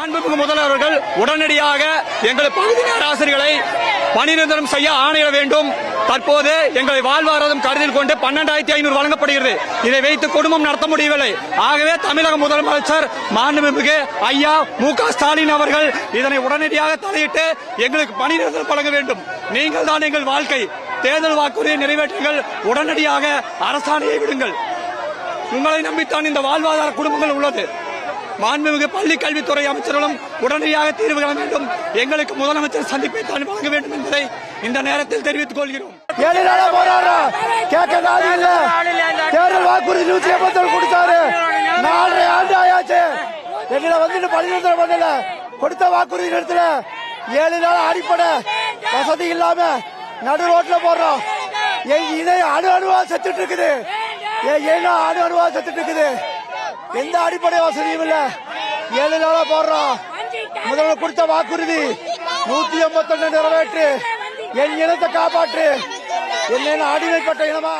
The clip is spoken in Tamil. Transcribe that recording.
மாண்புமிகு முதல்வர்கள் உடனடியாக எங்கள் பகுதி நேர ஆசிரியர்களை பணி நிரந்தரம் செய்ய ஆணையிட வேண்டும். தற்போது எங்களை வாழ்வாதாரம் கருத்தில் கொண்டு 12,500 வழங்கப்படுகிறது. இதை வைத்து குடும்பம் நடத்த முடியவில்லை. ஆகவே தமிழக முதலமைச்சர் மாண்புமிகு ஐயா மு.க. ஸ்டாலின் அவர்கள் இதனை உடனடியாக தலையிட்டு எங்களுக்கு பணி நிரந்தரம் வழங்க வேண்டும். நீங்கள் தான் எங்கள் வாழ்க்கை. தேர்தல் வாக்குறுதியை நிறைவேற்றுங்கள். உடனடியாக அரசாணையை விடுங்கள். உங்களை நம்பித்தான் இந்த வாழ்வாதார குடும்பங்கள் உள்ளது. மாண்புமிகு பள்ளி கல்வித்துறை அமைச்சர்களும் உடனடியாக தீர்வு காண வேண்டும். எங்களுக்கு முதலமைச்சர் சந்திப்பை தான் வழங்க வேண்டும் என்பதை இந்த நேரத்தில் தெரிவித்துக் கொள்கிறோம். தேர்தல் வாக்குறுதி 187 கொடுத்தாரு. 4.5 ஆண்டு ஆயாச்சு. எங்களை வந்துட்டு பள்ளி நிறுத்தம் பண்ணல. கொடுத்த வாக்குறுதி நிறுத்தல. 7 நாள் அடிப்படை வசதி இல்லாம நடு ரோட்ல போடுறோம். இதை அணுவா செத்துட்டு இருக்குது. அணுவா செத்துட்டு இருக்குது. எந்த அடிப்படை வசதியும் இல்ல. 7 நாளா போடுறோம். முதல்வர் கொடுத்த வாக்குறுதி 181 நிறைவேற்று. என் இனத்தை காப்பாற்று. என்ன அடிமைப்பட்ட இனமா?